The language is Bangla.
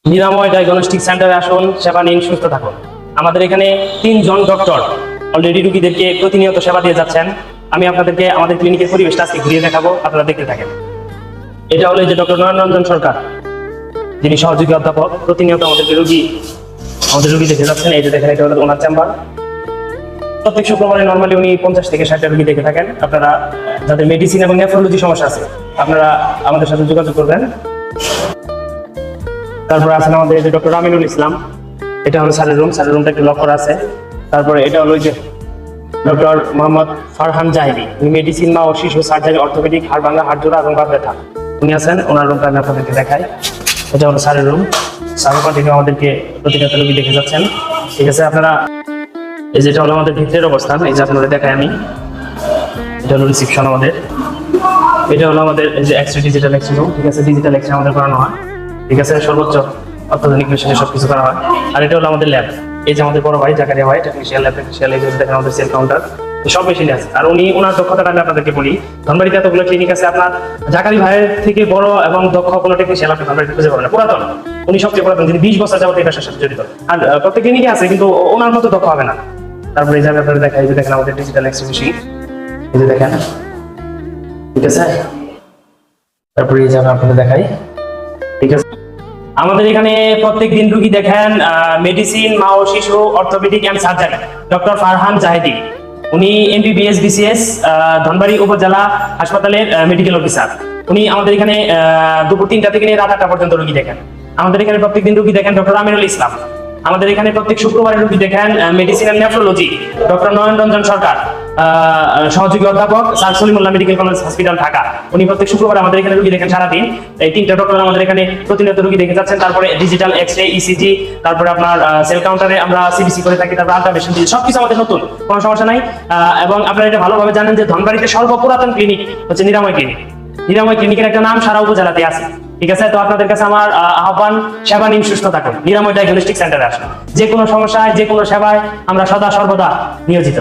নিরাময় ডায়াগনস্টিক সেন্টারে আসুন, সেবা নিন, সুস্থ থাকুন। আমাদের এখানে 3 জন ডক্টর অলরেডি রোগীদেরকে প্রতিনিয়ত সেবা দিয়ে যাচ্ছেন। আমি আপনাদেরকে আমাদের ক্লিনিকের পরিবেশটা আজকে ঘুরিয়ে দেখাবো, আপনারা দেখতে থাকেন। এটা হলো যে ডক্টর নয়নরঞ্জন সরকার, যিনি সহযোগী অধ্যাপক, প্রতিনিয়ত আমাদের রোগী দেখে যাচ্ছেন। এই যে দেখেন, এটা হলো ওনার চেম্বার। প্রত্যেক শুক্রবারে নর্মালি উনি 50 থেকে 60টা রোগী দেখে থাকেন। আপনারা যাদের মেডিসিন এবং নেফ্রোলজি সমস্যা আছে, আপনারা আমাদের সাথে যোগাযোগ করবেন। তারপরে আছেন আমাদের এই যে ডক্টর আমিনুল ইসলাম, এটা হলো স্যারের রুমটা একটু লক করা আছে। তারপরে এটা হলো যে ডক্টর মোহাম্মদ ফারহান জাহিদি, উনি মেডিসিন বা শিশু সার্জারি, অর্থোপেডিক, হাড় ভাঙা, হাড় জোড়া এবং বাত ব্যথা উনি আছেন। ওনার রুমটা আমি আপনাদেরকে দেখাই। এটা হলো স্যারের রুম। স্যার ওখান থেকে আমাদেরকে প্রতিনিয়ত রোগী দেখে যাচ্ছেন। ঠিক আছে, আপনারা এই যেটা হলো আমাদের ভিতরের অবস্থান, এই যে আপনাদের দেখাই আমি। এটা হলো রিসিপশন আমাদের। এটা হলো আমাদের এই যে এক্সরে ডিজিটাল এক্সরে রুম। ঠিক আছে, ডিজিটাল এক্সরে আমাদের করানো হয়। ঠিক আছে, সর্বোচ্চ অত্যাধুনিক মেশিনে সবকিছু করা হয়। আর এটা হলো আমাদের ল্যাব। এই যে আমাদের বড় ভাই জাকারিয়া ভাই, টেকনিশিয়াল ল্যাব টেকনিশিয়াল, এই যে দেখেন আমাদের সেল কাউন্টার, সব মেশিনে আছে। আর ওনার দক্ষতাটা আমি আপনাদেরকে বলি, ধনবাড়িতে এতগুলো ক্লিনিক আছে, আপনার জাকারি ভাইয়ের থেকে বড় এবং দক্ষ কোনো টেকনিশিয়াল আপনি ধনবাড়িতে খুঁজে পাবেন না। পুরাতন, উনি সবচেয়ে পুরাতন, যিনি 20 বছর যাবত এই পেশার সাথে জড়িত। আর প্রত্যেক ক্লিনিকে আছে, কিন্তু ওনার মতো দক্ষ হবে না। তারপরে এই যে আপনাদের দেখাই, এই যে দেখেন আমাদের ডিজিটাল এক্সরে মেশিন, এই যে দেখেন। ঠিক আছে, তারপরে এই যে আপনাদের দেখাই। ঠিক আছে, আমাদের এখানে প্রত্যেক দিন রোগী দেখেন মেডিসিন, মা ও শিশু, orthopaedic and surgery doctor Farhan Zahidi. উনি এমবিবিএস বিসিএস ধনবাড়ি উপজেলা হাসপাতালের মেডিকেল অফিসার। উনি আমাদের এখানে দুপুর 3টা থেকে নিয়ে রাত 8টা পর্যন্ত রোগী দেখেন। আমাদের এখানে প্রত্যেক দিন রোগী দেখেন ডক্টর আমিনুল ইসলাম। আমাদের এখানে প্রত্যেক শুক্রবারে রোগী দেখেন মেডিসিন এন্ড নেফ্রোলজি ডক্টর নয়নরঞ্জন সরকার, সহযোগী অধ্যাপক, sir Salimullah medical college hospital, Dhaka. উনি প্রত্যেক শুক্রবার আমাদের এখানে রোগী দেখেন সারাদিন। এই 3টা ডক্টর আমাদের এখানে প্রতিনিয়ত রোগী দেখে যাচ্ছেন। তারপরে ডিজিটাল এক্সরে, ইসিজি, তারপরে আপনার সেল কাউন্টারে আমরা সিবিসি করে থাকি, তারপর আল্ট্রামেশন, সবকিছু আমাদের নতুন, কোনো সমস্যা নাই। এবং আপনারা এটা ভালোভাবে জানেন যে ধনবাড়িতে সর্বপুরাতন ক্লিনিক হচ্ছে নিরাময় ক্লিনিক। নিরাময় ক্লিনিকের একটা নাম সারা উপজেলাতে আছে। ঠিক আছে, তো আপনাদের কাছে আমার আহ্বান, সেবা নিন, সুস্থ থাকুন। নিরাময় ডায়াগনস্টিক সেন্টারে আসুন। যে কোনো সমস্যায়, যে কোনো সেবায় আমরা সদা সর্বদা নিয়োজিত।